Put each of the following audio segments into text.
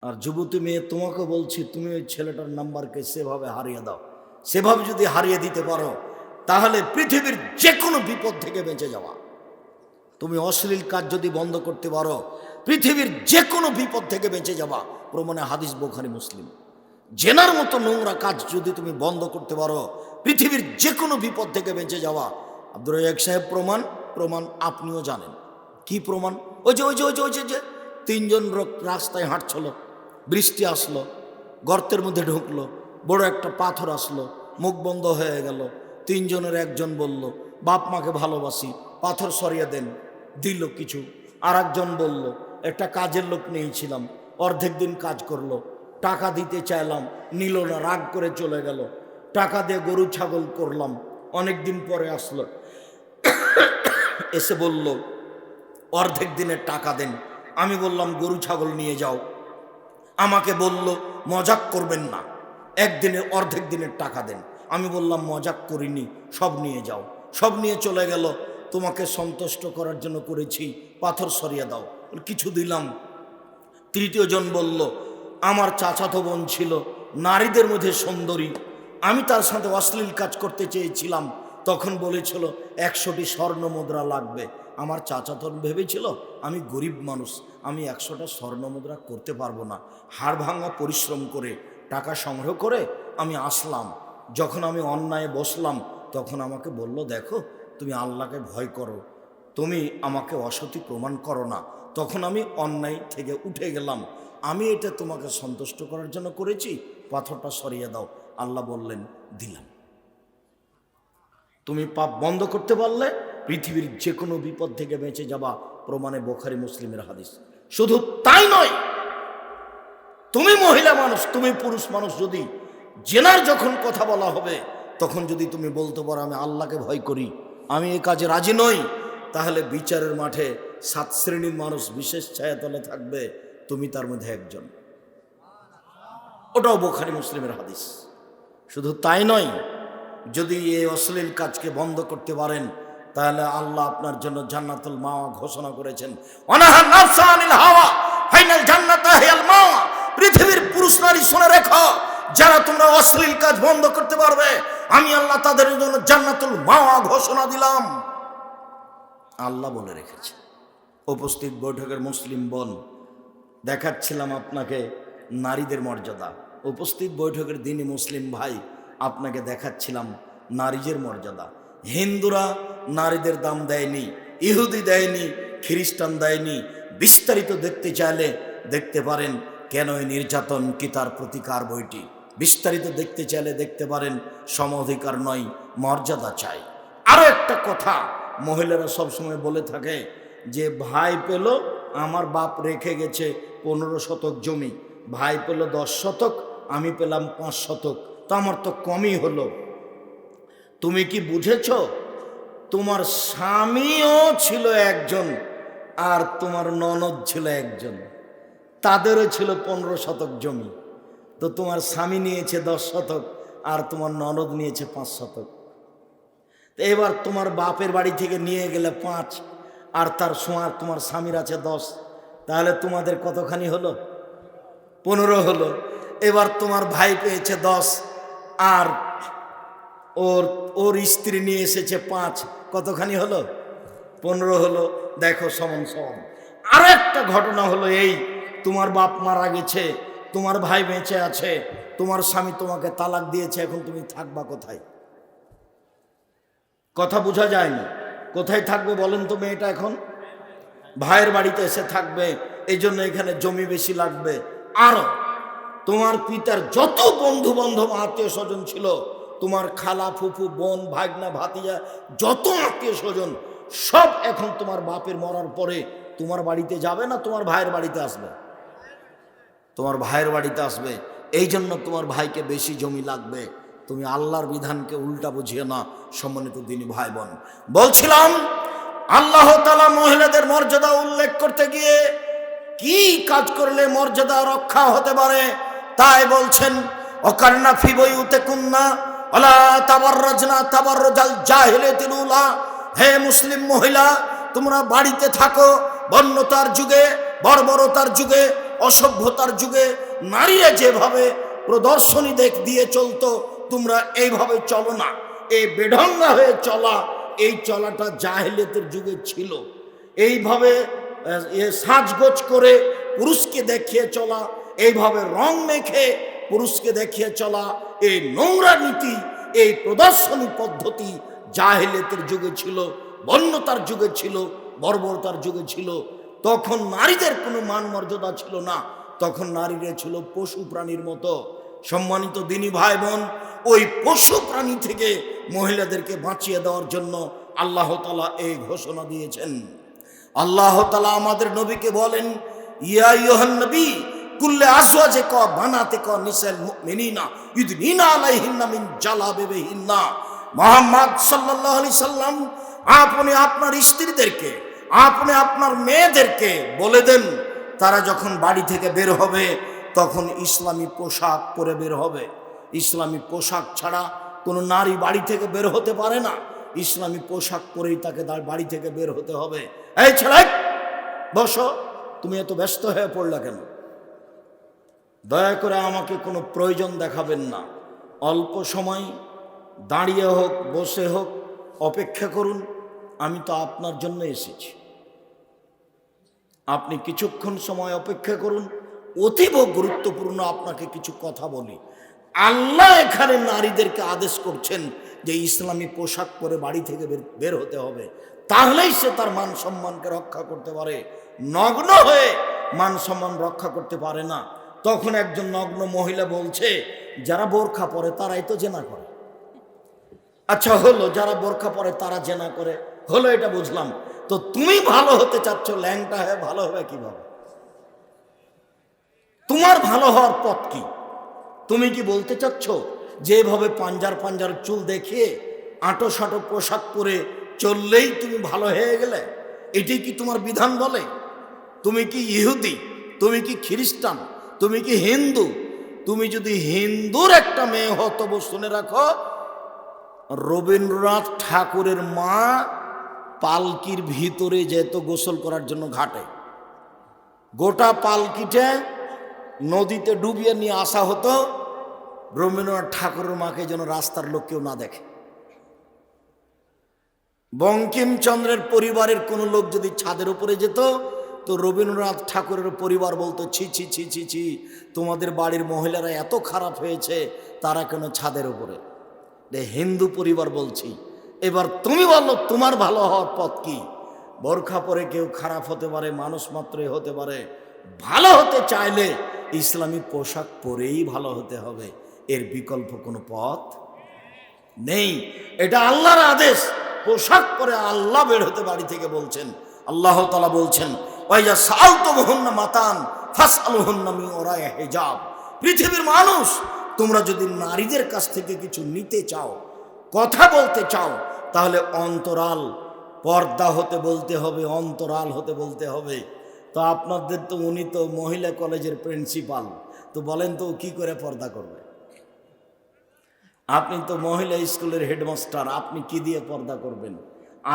আর যুবতী মেয়ে তোমাকে বলছি, তুমি ওই ছেলেটার নাম্বারকে সেভাবে হারিয়ে দাও। সেভাবে যদি হারিয়ে দিতে পারো তাহলে পৃথিবীর যে কোনো বিপদ থেকে বেঁচে যাওয়া। তুমি অশ্লীল কাজ যদি বন্ধ করতে পারো পৃথিবীর যে কোনো বিপদ থেকে বেঁচে যাওয়া। প্রমাণে হাদিস বুখারী মুসলিম। জেনার মতো নোংরা কাজ যদি তুমি বন্ধ করতে পারো পৃথিবীর যে কোনো বিপদ থেকে বেঁচে যাওয়া। আব্দুর রাজ্জাক সাহেব প্রমাণ প্রমাণ আপনিও জানেন। কি প্রমাণ? ওই যে ওই যে ওই যে ওই যে তিনজন লোক রাস্তায় হাঁটছিল, বৃষ্টি আসলো, গর্তের মধ্যে ঢুকলো, বড় একটা পাথর আসলো, মুখ বন্ধ হয়ে গেল। তিনজনের একজন বলল, বাপ মাকে ভালোবাসি, পাথর সরিয়ে দেন, দিল কিছু। আর একজন বলল, একটা কাজের লোক নিয়েছিলাম, অর্ধেক দিন কাজ করলো, টাকা দিতে চাইলাম, নিল না, রাগ করে চলে গেল। টাকা দিয়ে গরু ছাগল করলাম, অনেক দিন পরে আসলো, এসে বলল অর্ধেক দিনের টাকা দেন। আমি বললাম গরু ছাগল নিয়ে যাও। আমাকে বলল মজাক করবেন না, একদিনের অর্ধেক দিনের টাকা দেন। আমি বললাম মজাক করিনি, সব নিয়ে যাও। সব নিয়ে চলে গেল। তোমাকে সন্তুষ্ট করার জন্য করেছি, পাথর সরিয়ে দাও। কিছু দিলাম। তৃতীয় জন বলল, আমার চাচাতো বোন ছিল, নারীদের মধ্যে সুন্দরী, আমি তার সাথে অশ্লীল কাজ করতে চেয়েছিলাম, তখন বলেছিল 100টি স্বর্ণ মুদ্রা লাগবে। আমার চাচাতো ভেবেছিল আমি গরিব মানুষ, আমি 100টা স্বর্ণ মুদ্রা করতে পারবো না। হাড় ভাঙা পরিশ্রম করে টাকা সংগ্রহ করে আমি আসলাম। যখন আমি অন্যায় বসলাম তখন আমাকে বলল, দেখো তুমি আল্লাহকে ভয় করো, তুমি আমাকে অসতী প্রমাণ করো না। তখন আমি অন্যায় থেকে উঠে গেলাম। আমি এটা তোমাকে সন্তুষ্ট করার জন্য করেছি, পাথরটা সরিয়ে দাও। আল্লাহ বললেন দিলাম। তুমি পাপ বন্ধ করতে পারলে পৃথিবীর যে কোনো বিপদ থেকে বেঁচে যাবা। প্রমাণে বুখারী মুসলিমের হাদিস। শুধু তাই নয়, তুমি মহিলা মানুষ, তুমি পুরুষ মানুষ, যদি জেনার যখন কথা বলা হবে তখন যদি তুমি বলতে পারো আমি আল্লাহকে ভয় করি, আমি এই কাজে রাজি নই, তাহলে বিচারের মাঠে 7 শ্রেণীর মানুষ বিশেষ ছায়াতলে থাকবে, তুমি তার মধ্যে একজন। ওটাও বুখারী মুসলিমের হাদিস। শুধু তাই নয়, যদি এই অশ্লীল কাজকে বন্ধ করতে পারেন তাহলে আল্লাহ আপনার জন্য জান্নাতুল মাওয়া ঘোষণা করেছেন। অনাহা নাফসা আনিল হাওয়া ফাইনাল জান্নাতা হিয়াল মাওয়া। পৃথিবীর পুরুষ নারী শুনে রেখো, যারা তোমরা অশ্লীল কাজ বন্ধ করতে পারবে আমি আল্লাহ তাদের জন্য জান্নাতুল মাওয়া ঘোষণা দিলাম। আল্লাহ বলে রেখেছে। উপস্থিত বৈঠকের মুসলিম বোন, দেখাচ্ছিলাম আপনাকে নারীদের মর্যাদা। উপস্থিত বৈঠকের দিনই মুসলিম ভাই, আপনাকে দেখাচ্ছিলাম নারীদের মর্যাদা। হিন্দুরা নারীদের দাম দেয়নি, ইহুদি দেয়নি, খ্রিস্টান দেয়নি। বিস্তারিত দেখতে চাইলে দেখতে পারেন কেন এই নির্যাতন কি তার প্রতিকার বইটি। বিস্তারিত দেখতে চাইলে দেখতে পারেন সম অধিকার নয়, মর্যাদা চাই। আরো একটা কথা মহিলারা সবসময় বলে থাকে যে ভাই পেল, আমার বাপ রেখে গেছে 15 শতক জমি, ভাই পেল 10 শতক, আমি পেলাম 5 শতক, তো আমার তো কমই হলো। তুমি কি বুঝেছ? তোমার স্বামীও ছিল একজন আর তোমার ননদ ছিল একজন, তাদেরও ছিল 15 শতক জমি। তো তোমার স্বামী নিয়েছে 10 শতক আর তোমার ননদ নিয়েছে 5 শতক। তো এবার তোমার বাপের বাড়ি থেকে নিয়ে গেলে 5 আর তার সোয়ার তোমার স্বামীর আছে 10, তাহলে তোমাদের কতখানি হলো? 15 হলো। এবার তোমার ভাই পেয়েছে 10 আর ওর স্ত্রী নিয়ে এসেছে 5, কতখানি হলো? 15 হলো। দেখো সমান সমান। আর একটা ঘটনা হলো এই, তোমার বাপ মারা গেছে, তোমার ভাই বেঁচে আছে, তোমার স্বামী তোমাকে তালাক দিয়েছে, এখন তুমি থাকবা কোথায়? কথা বোঝা যায়নি। কোথায় থাকবে বলেন তো মেয়েটা? এখন ভাইয়ের বাড়িতে এসে থাকবে, এই জন্য এখানে জমি বেশি লাগবে। আরো তোমার পিতার যত বন্ধু বান্ধব আত্মীয় স্বজন ছিল, তোমার খালা ফুফু বোন ভাগনা ভাতিজা যত আত্মীয় স্বজন, সব এখন তোমার বাপের মরার পরে তোমার বাড়িতে যাবে না তোমার ভাইয়ের বাড়িতে আসবে? তোমার ভাইয়ের বাড়িতে আসবে। এই জন্য তোমার ভাইকে বেশি জমি লাগবে। তুমি আল্লাহর বিধানকে উল্টা বুঝিয়ে না। সম্মানিত দিনী ভাই বোন, বলছিলাম আল্লাহ তাআলা মহিলাদের মর্যাদা উল্লেখ করতে গিয়ে কি কাজ করলে মর্যাদা রক্ষা হতে পারে তাই বলছেন। ওয়াকারনা ফি বুয়ুতিকুন্না ওয়ালা তাবাররাজনা তাবাররুজাল জাহিলিয়াতিল উলা। হে মুসলিম মহিলা, তোমরা বাড়িতে থাকো বন্যতার যুগে, বর্বরতার যুগে, অসভ্যতার যুগে নারীরা যেভাবে প্রদর্শনী দিয়ে চলতো, তোমরা এইভাবে চলো না। এই বেঢঙ্গা হয়ে চলা, এই চলাটা জাহেলিয়াতের যুগে ছিল। এইভাবে সাজগোজ করে পুরুষকে দেখিয়ে চলা, এইভাবে রং মেখে পুরুষকে দেখিয়ে চলা, এই নোংরা নীতি, এই প্রদর্শনী পদ্ধতি জাহেলিয়াতের যুগে ছিল, বন্যতার যুগে ছিল, বর্বরতার যুগে ছিল। তখন নারীদের কোনো মান মর্যাদা ছিল না, তখন নারীরা ছিল পশু প্রাণীর মতো। সম্মানিত দিনী ভাই বোন, ওই পশু প্রাণী থেকে মহিলাদেরকে বাঁচিয়ে দেওয়ার জন্য আল্লাহ তাআলা এই ঘোষণা দিয়েছেন। আল্লাহ তাআলা আমাদের নবীকে বলেন, ইয়া আইয়ুহান নবী কুল্লি আজওয়াজিকা বানাতিকা নিসাল মুমিনিনা ইউদনিনা আলাইহিন্না মিন জালাবিবিহিন্না। মুহাম্মদ সাল্লাল্লাহু আলাইহি সাল্লাম, আপনি আপনার স্ত্রীদেরকে, আপনি আপনার মেয়েদেরকে বলে দেন, তারা যখন বাড়ি থেকে বের হবে তখন ইসলামী পোশাক পরে বের হবে। ইসলামী পোশাক ছাড়া কোনো নারী বাড়ি থেকে বের হতে পারে না। ইসলামী পোশাক পরেই তাকে তার বাড়ি থেকে বের হতে হবে। এই ছেলে, বসো, তুমি এত ব্যস্ত হয়ে পড়লা কেন? দয়া করে আমাকে কোনো প্রয়োজন দেখাবেন না। অল্প সময় দাঁড়িয়ে হোক বসে হোক অপেক্ষা করুন, আমি তো আপনার জন্য এসেছি। আপনি কিছুক্ষণ সময় অপেক্ষা করুন, অতীব গুরুত্বপূর্ণ আপনাকে কিছু কথা বলি। আল্লাহ এখানে নারীদেরকে আদেশ করছেন যে ইসলামী পোশাক পরে বাড়ি থেকে বের হতে হবে, তাহলেই সে তার মান সম্মানকে রক্ষা করতে পারে। নগ্ন হয়ে মান সম্মান রক্ষা করতে পারে না। তখন একজন নগ্ন মহিলা বলছে, যারা বোরখা পরে তারাই তো জেনা করে। আচ্ছা হলো, যারা বোরখা পরে তারা জেনা করে, হলো, এটা বুঝলাম। তো তুমি ভালো হতে চাচ্ছ, ল্যাংটা হয়ে ভালো হবে কিভাবে? তোমার ভালো হওয়ার পথ কি? তুমি কি বলতে চাচ্ছ যেভাবে পাঞ্জার পাঞ্জার চুল দেখিয়ে আঁটো সাঁটো পোশাক পরে চললেই তুমি ভালো হয়ে গেলে? এটাই কি তোমার বিধান বলে? তুমি কি ইহুদি? তুমি কি খ্রিস্টান? তুমি কি হিন্দু? তুমি যদি হিন্দুর একটা মেয়ে হও তবু শুনে রাখো, রবীন্দ্রনাথ ঠাকুরের মা পালকির ভিতরে যেত গোসল করার জন্য ঘাটে, গোটা পালকিটা নদীতে ডুবিয়ে নিয়ে আসা হতো, রবীন্দ্রনাথ ঠাকুরের মাকে যেন রাস্তার লোক কেউ না দেখে। বঙ্কিমচন্দ্রের পরিবারের কোনো লোক যদি ছাদের উপরে যেত তো রবীন্দ্রনাথ ঠাকুরের পরিবার বলতো, ছি ছি ছি ছি ছি, তোমাদের বাড়ির মহিলারা এত খারাপ হয়েছে, তারা কেন ছাদের উপরে? হিন্দু পরিবার বলছি। এবার তুমি বলো তোমার ভালো হওয়ার পথ কি? বোরখা পরে কেউ খারাপ হতে পারে, মানুষ মাত্রই হতে পারে। ভালো হতে চাইলে ইসলামী পোশাক পরেই ভালো হতে হবে, এর বিকল্প কোনো পথ নেই। এটা আল্লাহর আদেশ। পোশাক পরে আল্লাহ বের হতে বাড়ি থেকে বলছেন। আল্লাহ তাআলা বলছেন, ওয়াইজা সাআলতুমুহুন্না মাতান ফাসআলুহুন্না মিন ওরাই হিজাব। পৃথিবীর মানুষ, তোমরা যদি নারীদের কাছ থেকে কিছু নিতে চাও, কথা বলতে চাও, তাহলে অন্তরাল পর্দা হতে বলতে হবে, অন্তরাল হতে বলতে হবে। তো আপনাদের তো, উনি তো মহিলা কলেজের প্রিন্সিপাল, তো বলেন তো কি করে পর্দা করবে? আপনি তো মহিলা স্কুলের হেডমাস্টার, আপনি কি দিয়ে পর্দা করবেন?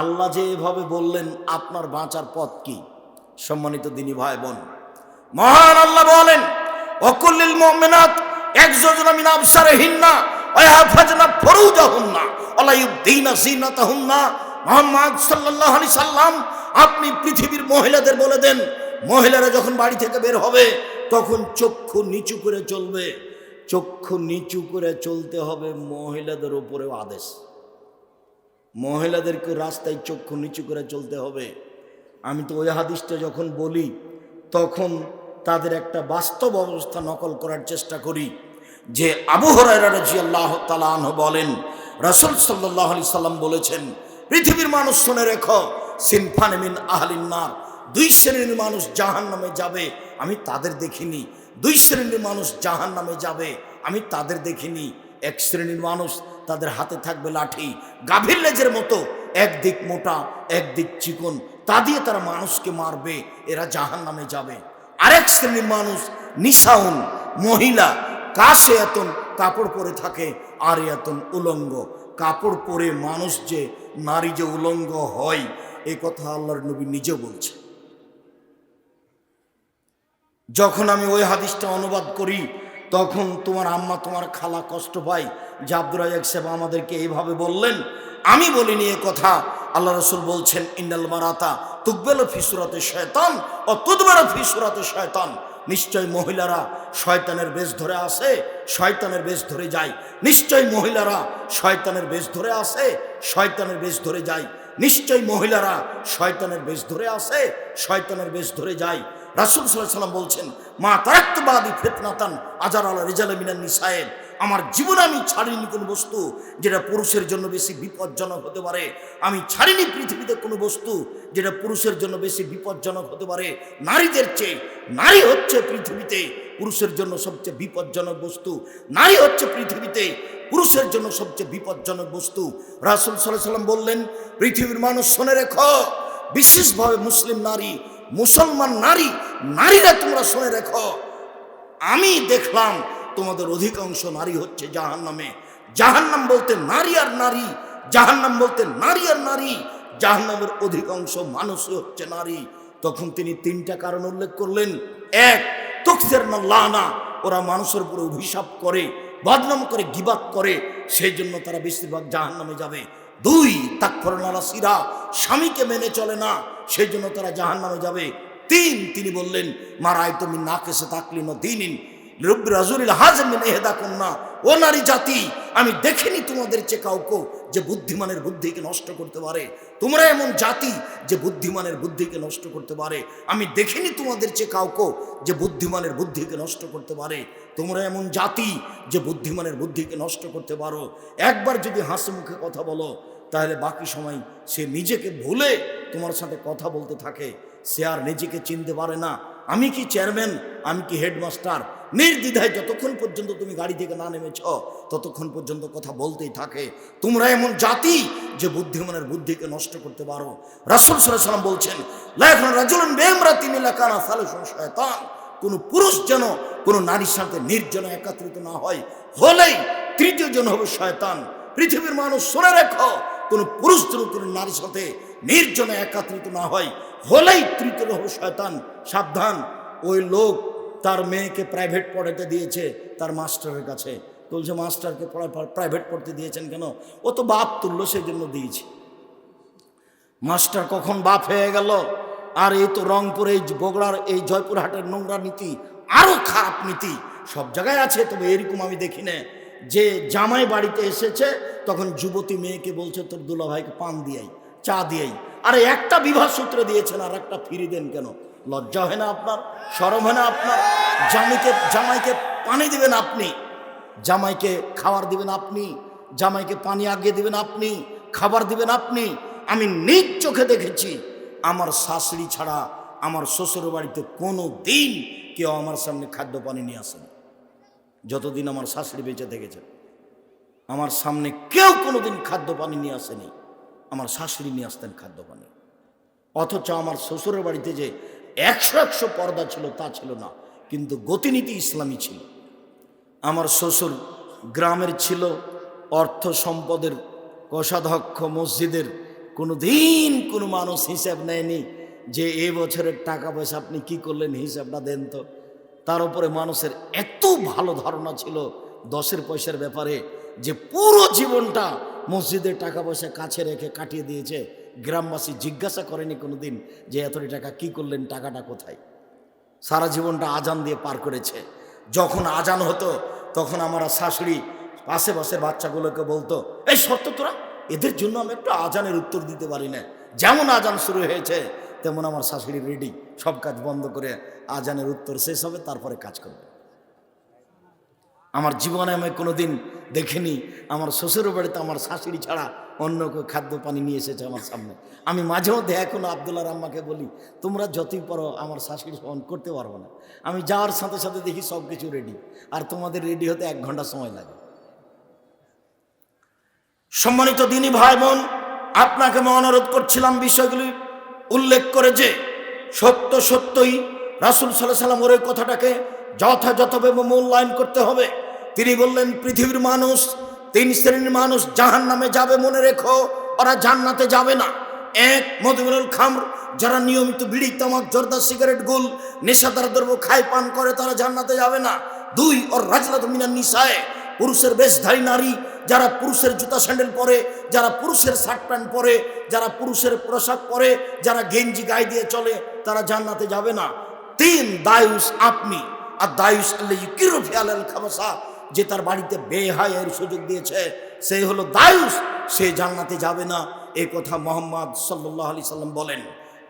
আল্লাহ যে এভাবে বললেন, আপনার বাঁচার পথ কি? সম্মানিত দিনী ভাই বোন, মহান আল্লাহ বলেন, ওয়াকুল্লিল মুমিনাত ইয়াগযুযনা মিন আবসারিহিন্না ওয়া ইয়াহফাজনা ফুরুজাহুন্না ওয়া লা ইউবদিনা যিনাতাহুন্না। মুহাম্মদ সাল্লাল্লাহু আলাইহি সাল্লাম, আপনি পৃথিবীর মহিলাদের বলে দেন, মহিলারা যখন বাড়ি থেকে বের হবে তখন চক্ষু নিচু করে চলবে। চক্ষু নিচু করে চলতে হবে, মহিলাদের উপরেও আদেশ। মহিলাদেরকে রাস্তায় চক্ষু নিচু করে চলতে হবে। আমি তো ওই হাদিসটা যখন বলি তখন তাদের একটা বাস্তব অবস্থা নকল করার চেষ্টা করি। যে আবু হুরায়রা রাদিয়াল্লাহু তাআলা আনহু বলেন, রাসূল সাল্লাল্লাহু আলাইহি সাল্লাম বলেছেন, পৃথিবীর মানুষ শুনে রেখো, সিনফানে মিন আহলিন নার, দুই শ্রেণীর মানুষ জাহান্নামে যাবে, আমি তাদের দেখিনি। দুই শ্রেণীর মানুষ জাহান্নামে যাবে, আমি তাদের দেখিনি। এক শ্রেণীর মানুষ, তাদের হাতে থাকবে লাঠি, গাভীর লেজের মতো, একদিক মোটা একদিক চিকন, তা দিয়ে তারা মানুষকে মারবে, এরা জাহান্নামে যাবে। আরেক শ্রেণীর মানুষ নিসাউন, মহিলা, কাশে এতন কাপড় পরে থাকে, আর এতন উলঙ্গ। কাপড় পরে মানুষ যে, নারী যে উলঙ্গ হয়, এই কথা আল্লাহর নবী নিজে বলছে। যখন আমি ওই হাদিসটা অনুবাদ করি তখন তোমার আম্মা তোমার খালা কষ্ট পায় যে আব্দুর রাজ্জাক সাহেব আমাদেরকে এইভাবে বললেন। আমি বলিনি এ কথা, আল্লাহ রাসূল বলছেন ইন্নাল মারাতা তুকবেলু ফি সূরাতি শয়তান ও তুদবেরু ফি সূরাতি শয়তান। নিশ্চয় মহিলারা শয়তানের বেশ ধরে আসে, শয়তানের বেশ ধরে যায়। নিশ্চয় মহিলারা শয়তানের বেশ ধরে আসে, শয়তানের বেশ ধরে যায়। নিশ্চয় মহিলারা শয়তানের বেশ ধরে আসে, শয়তানের বেশ ধরে যায়। রাসূল সাল্লাল্লাহু আলাইহি ওয়াসাল্লাম বলছেন মা তারাক্তু বাদি ফিতনাতান আজার আলা রিজালি মিনান নিসায়েন। আমার জীবনে আমি ছাড়িনি কোনো বস্তু যেটা পুরুষের জন্য বেশি বিপজ্জনক হতে পারে। আমি ছাড়িনি পৃথিবীতে কোনো বস্তু যেটা পুরুষের জন্য বেশি বিপজ্জনক হতে পারে নারীদের চেয়ে। নারী হচ্ছে পৃথিবীতে পুরুষের জন্য সবচেয়ে বিপজ্জনক বস্তু। নারী হচ্ছে পৃথিবীতে পুরুষের জন্য সবচেয়ে বিপজ্জনক বস্তু। রাসূল সাল্লাল্লাহু আলাইহি ওয়াসাল্লাম বললেন পৃথিবীর মানুষ শুনে রেখো, বিশেষভাবে মুসলিম নারী, মুসলমান নারী, নারীরা তোমরা শুনে রেখো, আমি দেখলাম তোমাদের অধিকাংশ নারী হচ্ছে জাহান্নামে। জাহান্নাম বলতে নারী আর নারী, জাহান্নাম বলতে নারী আর নারী, জাহান্নামের অধিকাংশ মানুষই হচ্ছে নারী। তখন তিনি তিনটা কারণ উল্লেখ করলেন। এক, তুকসির লানা, ওরা মানুষের উপরে অভিশাপ করে, বদনাম করে, গীবাত করে, সেই জন্য তারা বেশিরভাগ জাহান্নামে যাবে। দুই, তাকফুরুনা রাসিরা, স্বামীকে মেনে চলে না, সেই জন্য তারা জাহান্নামে যাবে। তিন, তিনি বললেন মারাইতু মিন নাকিসি তাকলিন ও দীনিন লিরব্বি রাজুলিল হাযম মিন ইহদাকুন্না। ও নারী জাতি, আমি দেখিনি তোমাদের চেয়ে কাউকে যে বুদ্ধিমানের বুদ্ধিকে নষ্ট করতে পারে। তোমরা এমন জাতি যে বুদ্ধিমানের বুদ্ধিকে নষ্ট করতে পারে। আমি দেখিনি তোমাদের চেয়ে কাউকে যে বুদ্ধিমানের বুদ্ধিকে নষ্ট করতে পারে। তোমরা এমন জাতি যে বুদ্ধিমানের বুদ্ধিকে নষ্ট করতে পারো। একবার যদি হাসি মুখে কথা বলো তাহলে বাকি সময় সে নিজেকে ভুলে তোমার সাথে কথা বলতে থাকে। সে আর নিজেকে চিনতে পারে না। আমি কি চেয়ারম্যান, আমি কি হেডমাস্টার, নির্দ্বিধায় যতক্ষণ পর্যন্ত তুমি গাড়ি থেকে না নেমেছ ততক্ষণ পর্যন্ত কথা বলতেই থাকে। তোমরা এমন জাতি যে বুদ্ধিমানের বুদ্ধিকে নষ্ট করতে পারো। রাসূল সাল্লাল্লাহু আলাইহি ওয়াসাল্লাম বলছেন লা ইয়াকুনু রাজুলুন বিইমরাতিন ইল্লা কানা সালিসু শায়তান। কোন পুরুষ যেন কোন নারীর সাথে নির্জনে একত্রিত না হয়, হলেই তৃতীয় জন হবে শয়তান। পৃথিবীর মানুষ শুনে রেখো, কোন পুরুষ যেন কোন নারীর সাথে নির্জনে একত্রিত না হয়, হলেই তৃতীয় হবে শয়তান। সাবধান, ওই লোক তার মেয়েকে প্রাইভেট পড়াতে দিয়েছে তার মাস্টারের কাছে। বলছে মাস্টারকে প্রাইভেট পড়তে দিয়েছেন কেন? ও তো বাপ তুললো সেই জন্য দিয়েছি। মাস্টার কখন বাপ হয়ে গেল? আর এই তো রংপুর, এই বগুড়ার, এই জয়পুরহাটের নোংরা নীতি, আরো খারাপ নীতি সব জায়গায় আছে। তবে এরকম আমি দেখি না যে জামাই বাড়িতে এসেছে তখন যুবতী মেয়েকে বলছে তোর দুলা ভাইকে পান দিয়াই, চা দিয়াই। আরে একটা বিবাহ সূত্র দিয়েছেন আর একটা ফিরি দেন কেন? লজ্জা হয় না আপনার? শরম হয় না আপনার? জামাইকে পানি দিবেন আপনি, জামাইকে খাবার দিবেন আপনি, জামাইকে পানি আগিয়ে দিবেন আপনি, খাবার দিবেন আপনি। আমি নিজ চোখে দেখেছি আমার শাশুড়ি ছাড়া আমার শ্বশুর বাড়িতে কোনো দিন কেউ আমার সামনে খাদ্য পানি নিয়ে আসেনি। যতদিন আমার শাশুড়ি বেঁচে থেকেছে আমার সামনে কেউ কোনোদিন খাদ্য পানি নিয়ে আসেনি। আমার শাশুড়ি নিয়ে আসতেন খাদ্য পানি। অথচ আমার শ্বশুরের বাড়িতে যে 100 পর্দা ছিল তা ছিল না, কিন্তু গতিনীতি ইসলামী ছিল। আমার শ্বশুর গ্রামের ছিল, অর্থ সম্পদের কোষাধ্যক্ষ, মসজিদের। কোনো দিন কোনো মানুষ হিসাব নেয়নি যে এ বছরের টাকা পয়সা আপনি কি করলেন, হিসাবটা দেন তো। তার উপরে মানুষের এত ভালো ধারণা ছিল 10 পয়সার ব্যাপারে যে পুরো জীবনটা মসজিদের টাকা পয়সা কাছে রেখে কাটিয়ে দিয়েছে। গ্রামবাসী জিজ্ঞাসা করেনি কোনো দিন যে এতটি টাকা কি করলেন, টাকাটা কোথায়। সারা জীবনটা আজান দিয়ে পার করেছে। যখন আজান হতো তখন আমার শাশুড়ি আশেপাশের বাচ্চাগুলোকে বলতো এই সত্য তোরা, এদের জন্য আমি একটু আজানের উত্তর দিতে পারি না। যেমন আজান শুরু হয়েছে তেমন আমার শাশুড়ি রেডি, সব কাজ বন্ধ করে আজানের উত্তর শেষ হবে তারপরে কাজ করবে। আমার জীবনে আমি কোনোদিন দেখিনি আমার শ্বশুর বাড়িতে আমার শাশুড়ি ছাড়া অন্য কেউ খাদ্য পানি নিয়ে এসেছে আমার সামনে। আমি মাঝে মধ্যে এখনো আব্দুল্লাহর আম্মাকে বলি তোমরা যতই পারো আমার শাশুড়ি সহন করতে পারবো না। আমি যাওয়ার সাথে সাথে দেখি সব কিছু রেডি, আর তোমাদের রেডি হতে 1 ঘন্টা সময় লাগে। সম্মানিত দিনী ভাই বোন, আপনাকে আমি অনুরোধ করছিলাম বিষয়গুলি উল্লেখ করে যে সত্যই রাসূল সাল্লাল্লাহু আলাইহি ওয়াসাল্লাম ওর কথাটাকে যথাযথভাবে মূল্যায়ন করতে হবে। তিনি বললেন পৃথিবীর মানুষ 3 শ্রেণীর মানুষ জাহান্নামে যাবে, মনে রেখো ওরা জান্নাতে যাবে না। এক, মধুমিনুল খামর, যারা নিয়মিত বিড়ি, তামাক, জর্দা, সিগারেট, গুল, নেশাদার দ্রব্য খায়, পান করে, তারা জান্নাতে যাবে না। দুই, ওর রাজলাতু মিনান নিসায়ে, পুরুষের বেশধারী নারী, যারা পুরুষের জুতা স্যান্ডেল পরে, যারা পুরুষের শার্ট প্যান্ট পরে, যারা পুরুষের পোশাক পরে, যারা গেঞ্জি গায়ে দিয়ে চলে, তারা জান্নাতে যাবে না। তিন, দায়ুস, আপনি আর দায়ুস আল্লাযী ইউকিরু ফি আল খাবাসা, যে তার বাড়িতে বেহায়ের সুযোগ দিয়েছে, সেই হলো দায়ুস, সে জান্নাতে যাবে না। এই কথা মুহাম্মদ সাল্লাল্লাহু আলাইহি সাল্লাম বলেন।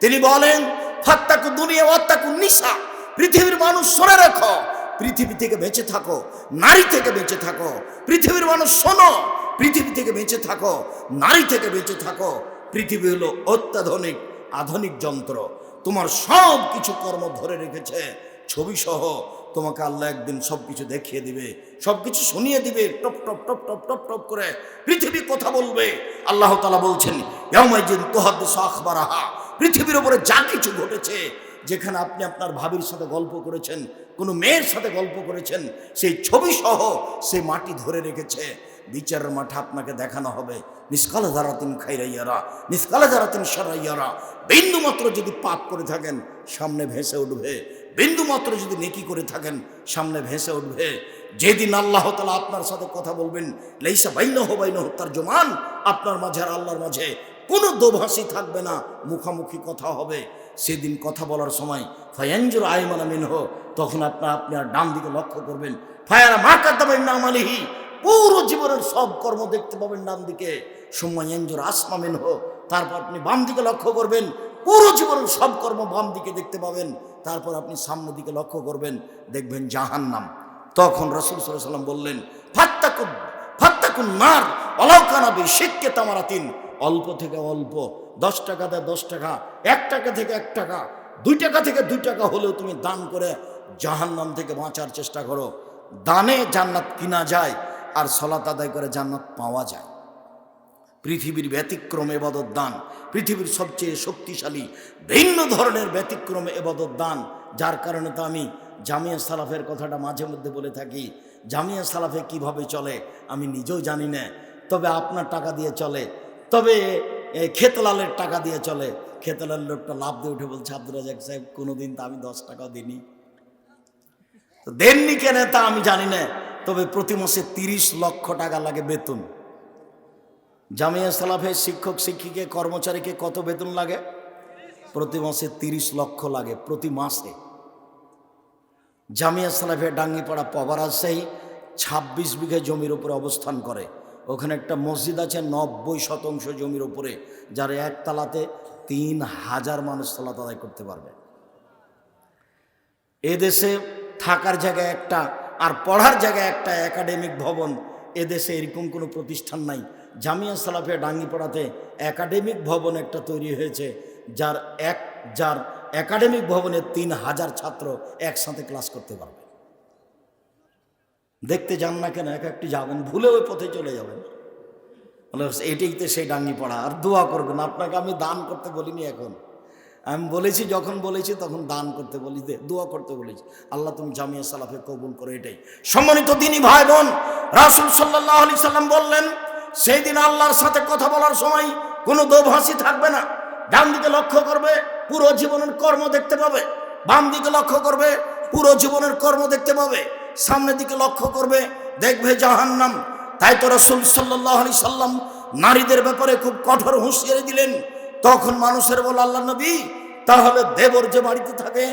তিনি বলেন, ফাত্তাকু দুনিয়া ওয়াত্তাকু নিসা, পৃথিবীর মানুষ শুনে রাখো, পৃথিবী থেকে বেঁচে থাকো, নারী থেকে বেঁচে থাকো। পৃথিবীর মানুষ শোনো, পৃথিবী থেকে বেঁচে থাকো, নারী থেকে বেঁচে থাকো। পৃথিবী হলো অত্যাধুনিক আধুনিক যন্ত্র, তোমার সব কিছু কর্ম ধরে রেখেছে ছবি সহ। তোমাকে আল্লাহ একদিন সব কিছু দেখিয়ে দিবে, সব কিছু শুনিয়ে দিবে, top top top top top top করে পৃথিবী কথা বলবে। আল্লাহ তাআলা বলছেন, ইয়াউমাইযিন তুহাদ্দিসু আখবারাহা, পৃথিবীর উপরে যা কিছু ঘটেছে, যেখানে আপনি আপনার ভাবির সাথে গল্প করেছেন, কোনো মেয়ের সাথে গল্প করেছেন, সেই ছবি সহ সে মাটি ধরে রেখেছে। বিচারের মাঠে আপনাকে দেখানো হবে, মিসকাল যারাতিন খাইরাইয়ারা, মিসকাল যারাতিন শাররাইয়ারা। বিন্দু মাত্র যদি পাপ করে থাকেন, সামনে ভেসে উঠবে। বিন্দু মাত্র যদি নেকি করে থাকেন, সামনে ভেসে উঠবে। যেদিন আল্লাহ তাআলা আপনার সাথে কথা বলবেন, লাইসা বাইনাহু ওয়া বাইনাহু তারজুমান, আপনার মাঝে আর আল্লাহর মাঝে কোনো দোভাষী থাকবে না, মুখামুখি কথা হবে। সেদিন কথা বলার সময় ফায়ানজুর আইমানা মিনহু, তখন আপনি আর ডান দিকে লক্ষ্য করবেন। ফায়ারা মা কাদ্দাবা মিন আমালিহি, পুরো জীবনের সব কর্ম দেখতে পাবেন ডান দিকে। সুম্মা ইয়ানজুর আসমা মিনহু, তারপর আপনি বাম দিকে লক্ষ্য করবেন, পুরো জীবনের সব কর্ম বাম দিকে দেখতে পাবেন। তারপর আপনি সামনের দিকে লক্ষ্য করবেন, দেখবেন জাহান্নাম। তখন রাসূল সাল্লাল্লাহু আলাইহি ওয়াসাল্লাম বললেন, ফাত্তাকুন নার ওয়ালাউ কানা বিশিক্কি তামারাতিন, অল্প থেকে অল্প, 10 টাকা দেয় 10 টাকা, 1 টাকা থেকে 1 টাকা, 2 টাকা থেকে 2 টাকা হলেও তুমি দান করে জাহান্নাম থেকে বাঁচার চেষ্টা করো। দানে জান্নাত কিনা যায়, আর সালাত আদায় করে জান্নাত পাওয়া যায়। পৃথিবীর ব্যতিক্রম ইবাদত দান, পৃথিবীর সবচেয়ে শক্তিশালী ভিন্ন ধরনের ব্যতিক্রম ইবাদত দান। যার কারণে তো আমি জামিয়া সালাফের কথাটা মাঝে মধ্যে বলে থাকি। জামিয়া সালাফে কিভাবে চলে আমি নিজেও জানি না, তবে আপনার টাকা দিয়ে চলে, তবে খেতলালের টাকা দিয়ে চলে। খেতলাল লোকটা লাভ দিয়ে উঠে বলছে, আব্দুর রাজ্জাক সাহেব, কোনোদিন তো আমি 10 টাকাও দিইনি। তো দেননি কেন তা আমি জানি না, তবে প্রতি মাসে 30 লক্ষ টাকা লাগে বেতন। জামিয়া সালাফের শিক্ষক শিক্ষিকা কর্মচারীকে কত বেতন লাগে? প্রতি মাসে 30 লক্ষ লাগে, প্রতি মাসে। জামিয়া সালাফের ডাঙ্গিপাড়া পবা রাজশাহী 26 বিঘা জমির উপরে অবস্থান করে। ওখানে একটা মসজিদ আছে 90% জমির উপরে, যার একতলাতে 3000 মানুষ সালাত আদায় করতে পারবে। এদেশে থাকার জায়গায় একটা আর পড়ার জায়গায় একটা একাডেমিক ভবন, এদেশে এরকম কোনো প্রতিষ্ঠান নাই। জামিয়া সালাফিয়া ডাঙ্গিপাড়াতে একাডেমিক ভবন একটা তৈরি হয়েছে, যার একাডেমিক ভবনে 3000 ছাত্র একসাথে ক্লাস করতে পারবে। দেখতে যান না কেন, এক একটি যাবেন, ভুলে ওই পথে চলে যাবেন। এটাই তো সেই ডাঙ্গিপাড়া। আর দোয়া করবেন, আপনাকে আমি দান করতে বলিনি, এখন আমি বলেছি, যখন বলেছি তখন দান করতে বলি, দোয়া করতে বলেছি। আল্লাহ তুমি জামিয়া সালাফে কবুল করে। এটাই সম্মানিত দিনী ভাই বোন, রাসূল সাল্লাল্লাহু আলাইহি সাল্লাম বললেন, সেই দিন আল্লাহর সাথে কথা বলার সময় কোনো দোভাষী থাকবে না। ডান দিকে লক্ষ্য করবে, পুরো জীবনের কর্ম দেখতে পাবে। বাম দিকে লক্ষ্য করবে, পুরো জীবনের কর্ম দেখতে পাবে। সামনের দিকে লক্ষ্য করবে, দেখবে জাহান্নাম। তাই তো রাসূল সাল্লাল্লাহু আলাইহি সাল্লাম নারীদের ব্যাপারে খুব কঠোর হুঁশিয়ারি দিলেন। তখন মানুষের বল, আল্লাহ নবী, তাহলে দেবর যে বাড়িতে থাকে,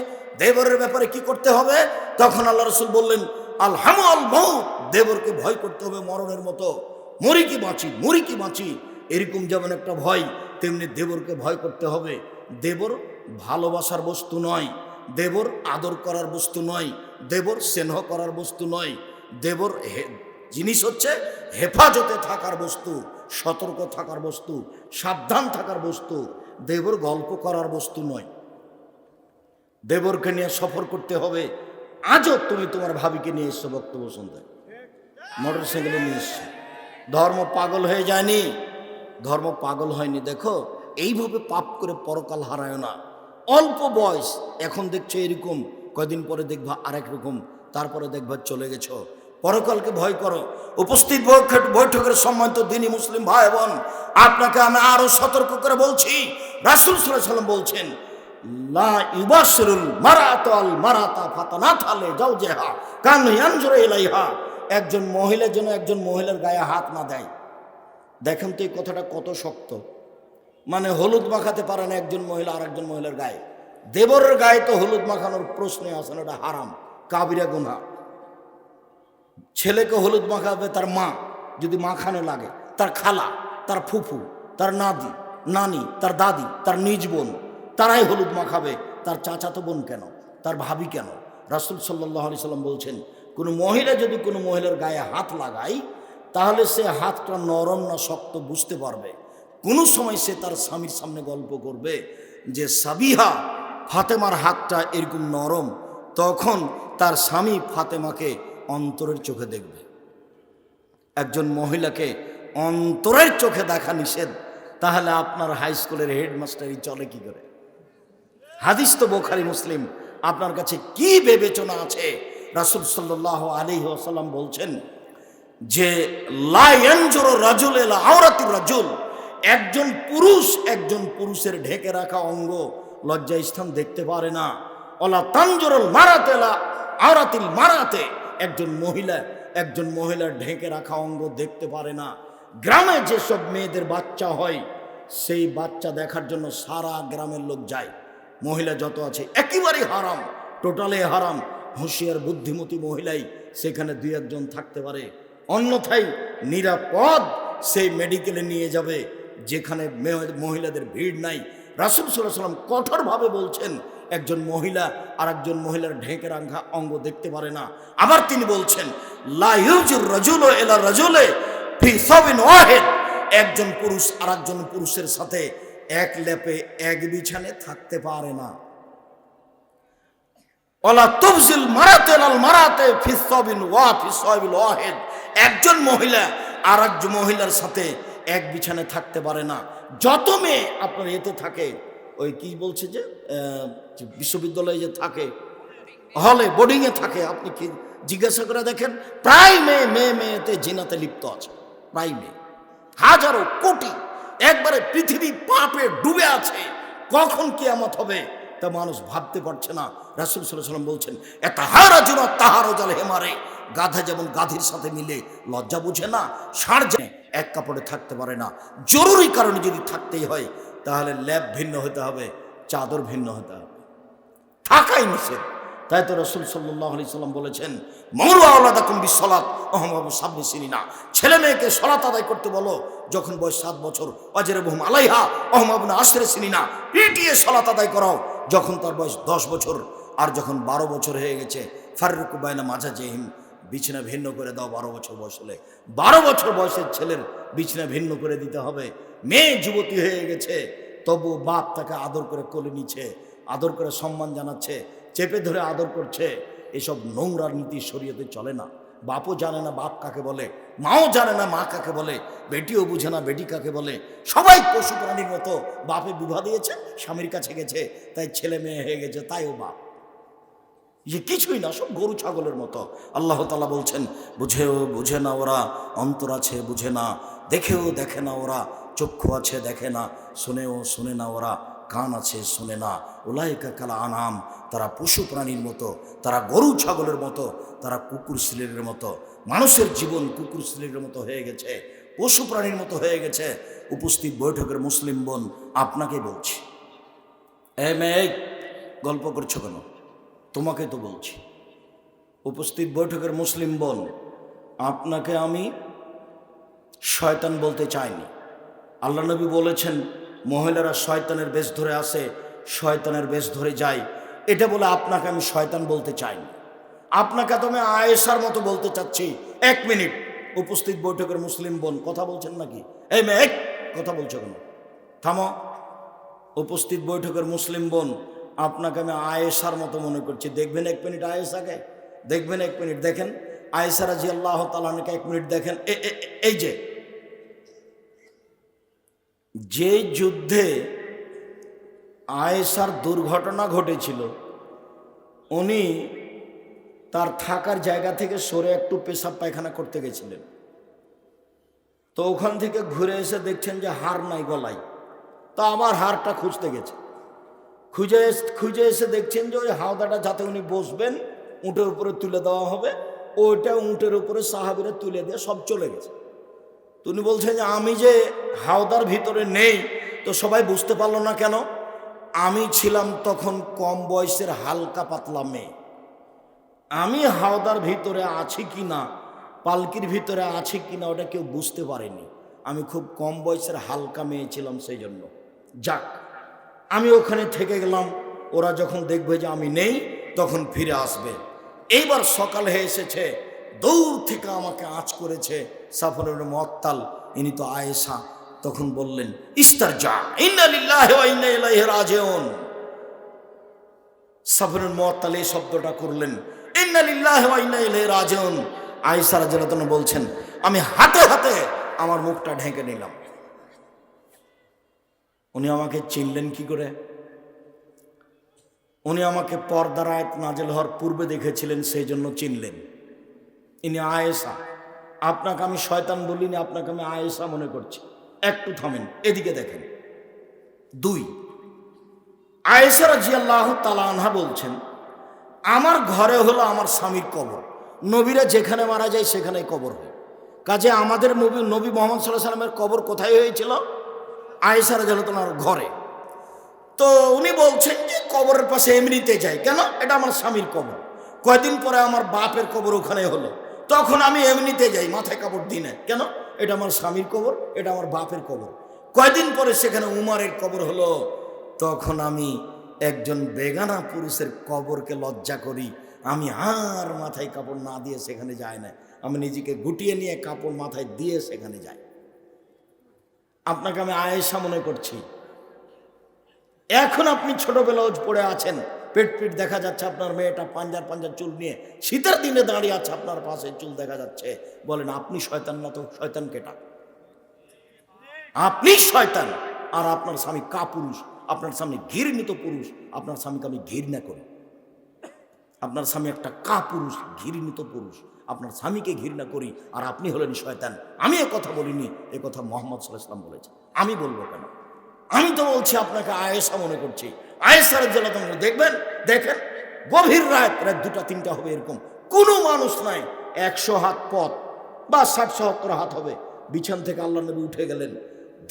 দেবরের ব্যাপারে কি করতে হবে? তখন আল্লাহ রাসূল বললেন, আল হামু আল মউত, দেবরকে ভয় করতে হবে মরণের মতো। মরি কি বাঁচি, মরি কি বাঁচি, এরকম যেমন একটা ভয়, তেমনি দেবরকে ভয় করতে হবে। দেবর ভালোবাসার বস্তু নয়, দেবর আদর করার বস্তু নয়, দেবর স্নেহ করার বস্তু নয়। দেবর জিনিস হচ্ছে হেফাজতে থাকার বস্তু, সতর্ক থাকার বস্তু, সাবধান থাকার বস্তু। দেবর গল্প করার বস্তু নয়। দেবরকে নিয়ে সফর করতে হবে। আজও তুমি তোমার ভাবিকে নিয়ে এসছো বক্তব্য শুনতে, মোটর সাইকেলে নিয়ে এসছো। ধর্ম পাগল হয়ে যায়নি, ধর্ম পাগল হয়নি। দেখো, এইভাবে পাপ করে পরকাল হারায় না। অল্প বয়স, এখন দেখছো এরকম, কয়দিন পরে দেখবা আরেক রকম, তারপরে দেখবা চলে গেছো। পরকালকে ভয় করো। উপস্থিত বৈঠকের সম্মানিত দ্বীনি মুসলিম ভাই বোন, আপনাকে আমি আরো সতর্ক করে বলছি, রাসূল সাল্লাল্লাহু আলাইহি ওয়াসাল্লাম বলছেন, লা ইউবাশিরুল মারাতু আল মারাতা ফাতানাতালে জাওজিহা কান ইয়ানজুরু ইলাইহা। একজন মহিলা যেন একজন মহিলার গায়ে হাত না দেয়। দেখেন তো এই কথাটা কত শক্ত। মানে হলুদ মাখাতে পারে না একজন মহিলা আর একজন মহিলার গায়ে। দেবরের গায়ে তো হলুদ মাখানোর প্রশ্নই আসে না, এটা হারাম, কাবিরা গুনাহ। ছেলেকে হলুদ মাখাবে তার মা, যদি মাখানো লাগে, তার খালা, তার ফুফু, তার নানি, তার দাদি, তার নিজ বোন, তারাই হলুদ মাখাবে। তার চাচাতো বোন কেন, তার ভাবি কেন? রাসূল সাল্লাল্লাহু আলাইহি সাল্লাম বলছেন, কোনো মহিলা যদি কোনো মহিলার গায়ে হাত লাগায়, তাহলে সে হাতটা নরম না শক্ত বুঝতে পারবে। কোনো সময় সে তার স্বামীর সামনে গল্প করবে যে সাবিহা, ফাতেমার হাতটা এরকম নরম, তখন তার স্বামী ফাতেমাকে অন্তরের চোখে দেখবে। একজন মহিলাকে অন্তরের চোখে দেখা নিষেধ, তাহলে আপনার হাই স্কুলের হেডমাস্টারই চলে কি করে? হাদিস তো বুখারী মুসলিম। আপনার কাছে কি বিবেচনা আছে? রাসূল সাল্লাল্লাহু আলাইহি ওয়াসাল্লাম বলছেন যে লা ইয়ানজুরু রাজুল ইলা আওরাতির রাজুল, একজন পুরুষের ঢেকে রাখা অঙ্গ, লজ্জা স্থান দেখতে পারে না। ওয়ালা তানজুরুল মারাতু ইলা আওরাতিল মারাতে, একজন মহিলার ঢেকে রাখা অঙ্গ দেখতে পারে না। গ্রামে যেসব মেয়েদের বাচ্চা হয়, সেই বাচ্চা দেখার জন্য সারা গ্রামের লোক যায়। মহিলা যত আছে একেবারেই হারাম, টোটালে হারাম। হুঁশিয়ার বুদ্ধিমতী মহিলাই সেখানে দুই একজন থাকতে পারে, অন্যথায় নিরাপদ সেই মেডিকেলে নিয়ে যাবে যেখানে মহিলাদের ভিড় নাই। রাসূল সাল্লাল্লাহু আলাইহি ওয়াসাল্লাম কঠোরভাবে বলছেন, একজন মহিলা আর একজন মহিলার ঢেকে রাখা অঙ্গ দেখতে পারে না। আবার তিনি বলছেন, লা ইউজির রাজুলু ইলা রাজুলি ফি সাবিন ওয়াহিদ, একজন পুরুষ আর একজন পুরুষের সাথে এক লেপে এক বিছানে থাকতে পারে না। ওয়ালা তুবজিল মারাতু ইলাল মারাতি ফি সাবিন ওয়া ফি সাবিল ওয়াহিদ, একজন মহিলা আর একজন মহিলার সাথে এক বিছানে থাকতে পারে না। যত মেয়ে আপনার এতে থাকে, ওই কি বলছে যে বিশ্ববিদ্যালয়ে যে থাকে, হলে বোর্ডিংয়ে থাকে, আপনি কি জিজ্ঞাসা করে দেখেন, প্রায় মেয়েতে জিনাতে লিপ্ত আছে। প্রায় মেয়ে, হাজারো কোটি, একবারে পৃথিবী পাপে ডুবে আছে। কখন কিয়ামত হবে তা মানুষ ভাবতে পারছে না। রাসূল সাল্লাল্লাহু আলাইহি ওয়াসাল্লাম বলছেন, এতাহারাজুনা তাহারুজাল হিমারে, গাধা যেমন গাধীর সাথে মিলে লজ্জা বুঝে না, ষাঁড় যে এক কাপড়ে থাকতে পারে না। জরুরি কারণে যদি থাকতেই হয়, তাহলে ল্যাব ভিন্ন হতে হবে, চাদর ভিন্ন হতে হবে, থাকাই নিষেধ। তাই তো রাসূল সাল্লাল্লাহু আলাইহি সাল্লাম বলেছেন, মুরু আওলাদাকুম বিসসালাত ওয়াহুম সাবনি সিনিনা, ছেলে মেয়েকে সালাত আদায় করতে বলো যখন বয়স 7 বছর, ওয়াজরিবহুম আলাইহা ওয়াহুম আশরা সিনিনা, পিটিয়ে সালাত আদায় করাও যখন তার বয়স 10 বছর। আর যখন 12 বছর হয়ে গেছে, ফাররিকু বাইনা মাজাজিহিম, বিছানা ভিন্ন করে দাও। 12 বছর বয়স হলে, 12 বছর বয়সের ছেলের বিছানা ভিন্ন করে দিতে হবে। মেয়ে যুবতী হয়ে গেছে, তবু বাপ তাকে আদর করে কোলে নিচ্ছে, আদর করে সম্মান জানাচ্ছে, চেপে ধরে আদর করছে। এসব নোংরা নীতি শরীয়তে চলে না। বাপও জানে না বাপ কাকে বলে, মাও জানে না মা কাকে বলে, বেটিও বুঝে না বেটি কাকে বলে। সবাই পশু প্রাণীর মতো। বাপে বিবাহ দিয়েছে, স্বামীর কাছে গেছে, তাই ছেলে মেয়ে হয়ে গেছে, তাইও বাপ। যে কিছুই না, সব গরু ছাগলের মতো। আল্লাহ তাআলা বলছেন, বুঝে না ওরা, অন্তর আছে বুঝে না, দেখেও দেখে না ওরা, চক্ষু আছে দেখে না, শুনেও শুনে না ওরা, কান আছে শুনে না। উলাইকা কাল আনাম, তারা পশু প্রাণীর মতো, তারা গরু ছাগলের মতো, তারা কুকুর শ্লীলের মতো। মানুষের জীবন কুকুর শ্লীলের মতো হয়ে গেছে, পশু প্রাণীর মতো হয়ে গেছে। উপস্থিত বৈঠকের মুসলিম বোন, আপনাকে বলছি, মেয়ে গল্প করছো কেন? তোমাকে তো বলছি। উপস্থিত বৈঠকের মুসলিম বোন, আপনাকে আমি শয়তান বলতে চাইনি। আল্লাহ নবী বলেছেন, মহিলারা শয়তানের বেশ ধরে আসে, শয়তানের বেশ ধরে যায়। এটা বলে আপনাকে আমি শয়তান বলতে চাইনি। আপনাকে তো আমি আয়েশার মতো বলতে চাচ্ছি। 1 মিনিট। উপস্থিত বৈঠকের মুসলিম বোন, কথা বলছেন নাকি? এই মেয়ে, কথা বলছো কেন? থামো। উপস্থিত বৈঠকের মুসলিম বোন, আপনাকে আমি আয়েশার মতো মনে করছি। দেখবেন 1 মিনিট আয়েশাকে, দেখবেন 1 মিনিট। দেখেন আয়েশা রাদিয়াল্লাহু তাআলা আনহাকে 1 মিনিট দেখেন। এই যে যুদ্ধে আয়েশার দুর্ঘটনা ঘটেছিল, উনি তার থাকার জায়গা থেকে সরে একটু পেশাব পায়খানা করতে গেছিলেন। তো ওখান থেকে ঘুরে এসে দেখছেন যে হার নাই গলায়। তো আবার হারটা খুঁজতে গেছে, খুঁজে এসে দেখছেন যে ওই হাওদাটা যাতে উনি বসবেন উটের উপরে তুলে দেওয়া হবে, ওইটা উটের উপরে সাহাবীরা তুলে দিয়ে সব চলে গেছে। তো উনি বলছেন যে আমি যে হাওদার ভিতরে নেই তো সবাই বুঝতে পারলো না কেন? আমি ছিলাম তখন কম বয়সের হালকা পাতলা মেয়ে, আমি হাওদার ভিতরে আছি কি না, পালকির ভিতরে আছি কি না ওটা কেউ বুঝতে পারেনি। আমি খুব কম বয়সের হালকা মেয়ে ছিলাম, সেই জন্য যাক আমি ওখানে থেকে গেলাম। ওরা যখন দেখবে যে আমি নেই তখন ফিরে আসবে। এইবার সকাল হয়ে এসেছে, দৌড় থেকে আমাকে আঁচ করেছে সাফরুল মুআত্তাল, ইনি তো আয়েশা। তখন বললেন ইস্তারজা, ইন্না লিল্লাহি ওয়া ইন্না ইলাইহি রাজিউন। সাফরুল মুআত্তাল এই শব্দটা করলেন, ইন্না লিল্লাহি ওয়া ইন্না ইলাইহি রাজিউন। আয়েশা রাদিয়াল্লাহু আনহা বলছেন আমি হাতে হাতে আমার মুখটা ঢেকে নিলাম। উনি আমাকে চিনলেন কি করে? উনি আমাকে পর্দার আয়াত নাযিল হওয়ার পূর্বে দেখেছিলেন, সেই জন্য চিনলেন। ইনি আয়েশা। আপনাকে আমি শয়তান বলিনি, আপনাকে আমি আয়েশা মনে করছি। একটু থামেন, এদিকে দেখেন। 2, আয়েশা রাদিয়াল্লাহু তাআলা আনহা বলছেন আমার ঘরে হলো আমার স্বামীর কবর। নবীরা যেখানে মারা যায় সেখানেই কবর হয়। কাজে আমাদের নবী মুহাম্মদ সাল্লাল্লাহু আলাইহি ওয়াসাল্লামের কবর কোথায় হয়েছিল? আয়েশা রাদিয়াল্লাহু তাআলার ঘরে। তো উনি বলছেন যে কবরের পাশে এমনিতে যাই কেন, এটা আমার স্বামীর কবর। কয়দিন পরে আমার বাপের কবর ওখানে হলো, তখন আমি এমনিতে যাই মাথায় কাপড় দিই না কেন, এটা আমার স্বামীর কবর, এটা আমার বাপের কবর। কয়দিন পরে সেখানে উমারের কবর হলো, তখন আমি একজন বেগানা পুরুষের কবরকে লজ্জা করি, আমি আর মাথায় কাপড় না দিয়ে সেখানে যাই না, আমি নিজেকে গুটিয়ে নিয়ে কাপড় মাথায় দিয়ে সেখানে যাই। আপনাকে আমি আয়েশা মনে করছি। এখন আপনি ছোটবেলাও পড়ে আছেন, পেট দেখা যাচ্ছে, আপনার মেয়েটা পাঞ্জার চুল নিয়ে শীতের দিনে দাঁড়িয়ে আছে, আপনার পাশে চুল দেখা যাচ্ছে। বলেন আপনি শয়তান না তো শয়তান কেটা? আপনি শয়তান। আর আপনার স্বামী কাপুরুষ, আপনার স্বামী ঘৃণিত পুরুষ, আপনার স্বামীকে আমি ঘৃণা করি। আপনার স্বামী একটা কাপুরুষ, ঘৃণিত পুরুষ, আপনার স্বামীকে ঘৃণা করি, আর আপনি হলেন শয়তান। আমি এ কথা বলিনি, এ কথা মুহাম্মদ সাল্লাল্লাহু আলাইহি ওয়াসাল্লাম বলেছেন। আমি বলবো কেন? আমি তো বলছি আপনাকে আয়েশা মনে করছি। আয়েশা রাদিয়াল্লাহু তাআলা দেখবেন, দেখেন গভীর রাত 2টা 3টা হবে, এরকম কোনো মানুষ নাই, 100 হাত পথ বা 60-70 হাত হবে। বিছান থেকে আল্লাহ নবী উঠে গেলেন,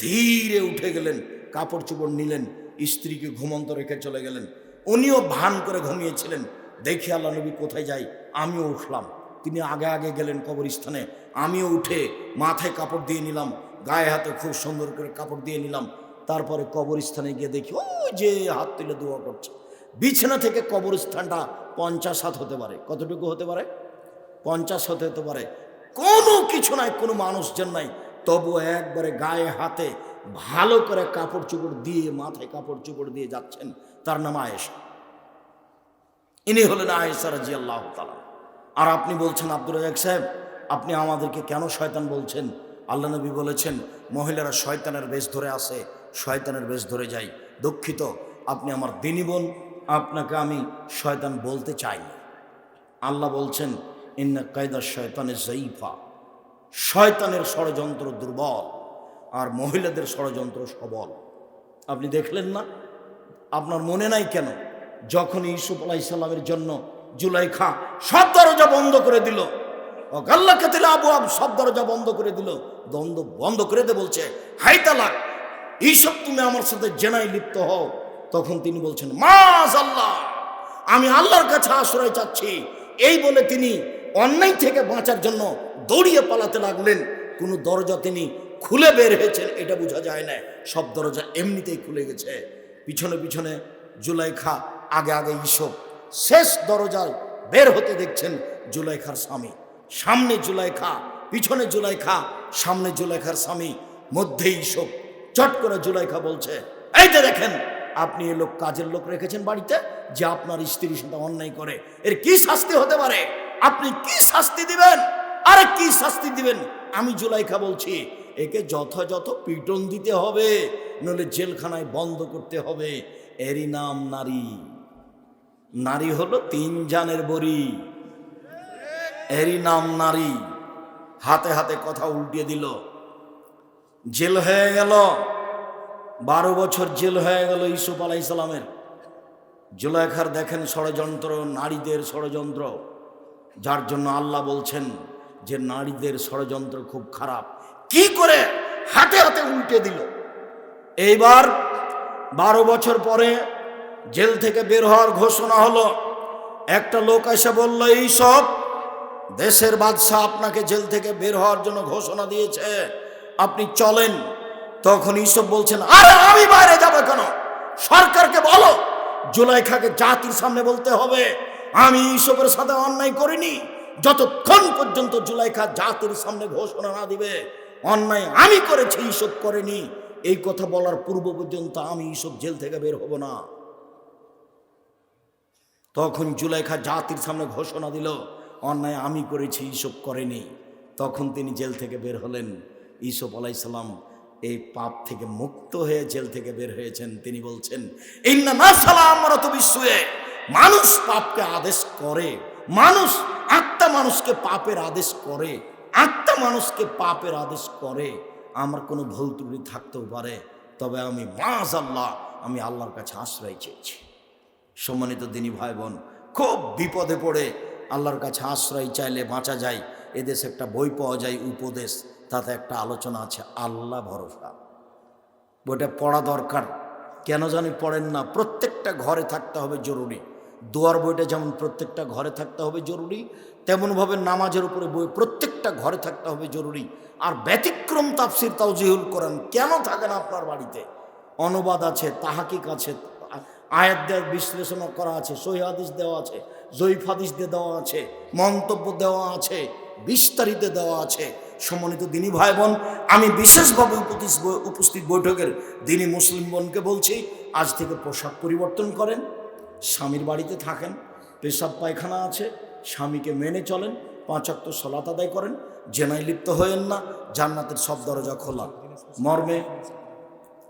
ধীরে উঠে গেলেন, কাপড় চোপড় নিলেন, স্ত্রীকে ঘুমন্ত রেখে চলে গেলেন। উনিও ভান করে ঘুমিয়েছিলেন। দেখি আল্লাহ নবী কোথায় যাই, আমিও উঠলাম। তিনি আগে আগে গেলেন কবরস্থানে, আমিও উঠে মাথায় কাপড় দিয়ে নিলাম, গায়ে হাতে খুব সুন্দর করে কাপড় দিয়ে নিলাম। তারপরে কবরস্থানে গিয়ে দেখি ওই যে হাত তুলে দোয়া করছে। বিছানা থেকে কবরস্থানটা 50 হাত হতে পারে। কতটুকু হতে পারে? 50 হতে পারে। কোনো কিছু নাই, কোনো মানুষজন নাই, তবু একবারে গায়ে হাতে ভালো করে কাপড় চোপড় দিয়ে, মাথায় কাপড় চোপড় দিয়ে যাচ্ছেন। তার নাম আয়েশা। ইনি হলেন আয়েশা রাদিয়াল্লাহু তাআলা। আর আপনি বলছেন আব্দুর রাজ্জাক সাহেব আপনি আমাদেরকে কেন শয়তান বলছেন? আল্লাহ নবী বলেছেন মহিলারা শয়তানের বেশ ধরে আসে, শয়তানের বেশ ধরে যায়। দুঃখিত, আপনি আমার দিনী বোন, আপনাকে আমি শয়তান বলতে চাই না। আল্লাহ বলছেন ইন্না কায়দা শয়তানে যায়ীফা, শয়তানের ষড়যন্ত্র দুর্বল আর মহিলাদের ষড়যন্ত্র সবল। আপনি দেখলেন না? আপনার মনে নাই কেন যখন ইউসুফ আলাইহিস সালামের জন্য জুলাইখা সব দরজা বন্ধ করে দিল, গাল্লাকাতিল আবওয়াব, সব দরজা বন্ধ করে দিল, দ্বন্দ্ব বন্ধ করে দে বলছে, হাই তালাক, এইসব তুমি আমার সাথে জেনায় লিপ্ত হও। তখন তিনি বলছেন মাআযাল্লাহ, আমি আল্লাহর কাছে আশ্রয় চাচ্ছি। এই বলে তিনি অন্যায় থেকে বাঁচার জন্য দৌড়িয়ে পালাতে লাগলেন। কোনো দরজা তিনি খুলে বের হয়েছেন এটা বোঝা যায় না, সব দরজা এমনিতেই খুলে গেছে। পিছনে পিছনে জুলাইখা, আগে আগে ইউসুফ। শেষ দরজায় বের হতে দেখছেন জুলাইখার স্বামী, সামনে জুলাইখা, পিছনে জুলাইখা, সামনে জুলাইখার স্বামী, মধ্যে ইউসুফ। চট করে জুলাইখা বলছে, এই যে দেখেন আপনি এ লোক কাজের লোক রেখেছেন বাড়িতে, যে আপনার স্ত্রীর সাথে অন্যায় করে, এর কি শাস্তি হতে পারে? আপনি কি শাস্তি দিবেন? আরে কি শাস্তি দিবেন? আমি জুলাইখা বলছি একে যথাযথ পিটন দিতে হবে, নইলে জেলখানায় বন্ধ করতে হবে। এরই নাম নারী। নারী হলো 3 জানের বড়ি। এরই নাম নারী। হাতে হাতে কথা উল্টিয়ে দিল, জেল হয়ে গেল। 12 বছর জেল হয়ে গেল ইউসুফ আলাইহিস সালামের। জুলাইখার দেখেন ষড়যন্ত্র, নারীদের ষড়যন্ত্র, যার জন্য আল্লাহ বলছেন যে নারীদের ষড়যন্ত্র খুব খারাপ। কি করে হাতে হাতে উল্টে দিল। এইবার 12 বছর পরে জেল থেকে বের হওয়ার ঘোষণা হলো। একটা লোক এসে বলল, এইসব দেশের বাদশাহ আপনাকে জেল থেকে বের হওয়ার জন্য ঘোষণা দিয়েছে, আপনি চলেন। তখন ইউসুফ বলছেন, আরে আমি বাইরে যাব কেন? সরকারকে বলো, জুলাইখাকে জাতির সামনে বলতে হবে আমি ইউসুফের সাথে অন্যায় করিনি। যতক্ষণ পর্যন্ত জুলাইখা জাতির সামনে ঘোষণা না দিবে অন্যায় আমি করেছি, ইউসুফ করেনি, এই কথা বলার পূর্ব পর্যন্ত আমি ইউসুফ জেল থেকে বের হব না। তখন জুলাইখা জাতির সামনে ঘোষণা দিল অন্যায় আমি করেছি, ইউসুফ করেনি। তখন তিনি জেল থেকে বের হলেন। ইউসুফ আলাইহিস সালাম এই পাপ থেকে মুক্ত হয়ে জেল থেকে বের হয়েছেন। তিনি বলছেন, ইন্না নাফসালা আমারাতু বিসসুয়ে, মানুষ পাপকে আদেশ করে, মানুষ আত্মা মানুষকে পাপের আদেশ করে, আত্মা মানুষকে পাপের আদেশ করে। আমার কোনো ভুল ত্রুটি থাকতেও পারে, তবে আমি মাআযাল্লাহ আমি আল্লাহর কাছে আশ্রয় চেয়েছি। সম্মানিত দিনী ভাই বোন, খুব বিপদে পড়ে আল্লাহর কাছে আশ্রয় চাইলে বাঁচা যায়। এদেশে একটা বই পাওয়া যায় উপদেশ, তাতে একটা আলোচনা আছে আল্লাহ ভরসা। বইটা পড়া দরকার। কেন জানি পড়েন না? প্রত্যেকটা ঘরে থাকতে হবে জরুরি। দোয়ার বইটা যেমন প্রত্যেকটা ঘরে থাকতে হবে জরুরি, তেমনভাবে নামাজের উপরে বই প্রত্যেকটা ঘরে থাকতে হবে জরুরি। আর ব্যতিক্রম তাফসির তাওজিহুল কোরআন কেন থাকে না আপনার বাড়িতে? অনুবাদ আছে, তাহাকিক আছে, আয়াত দেওয়ার বিশ্লেষণ করা আছে, সহিহ হাদিস দেওয়া আছে, জয়ীফ হাদিস দিয়ে দেওয়া আছে, মন্তব্য দেওয়া আছে, বিস্তারিত দেওয়া আছে। সম্মানিত দিনী ভাই বোন, আমি বিশেষভাবে উপস্থিত বৈঠকের দিনী মুসলিম বোনকে বলছি, আজ থেকে পোশাক পরিবর্তন করেন, স্বামীর বাড়িতে থাকেন, পেশাব পায়খানা আছে, স্বামীকে মেনে চলেন, 5 ওয়াক্ত সালাত আদায় করেন, জেনায় লিপ্ত হয়েন না, জান্নাতের সব দরজা খোলা। মর্মে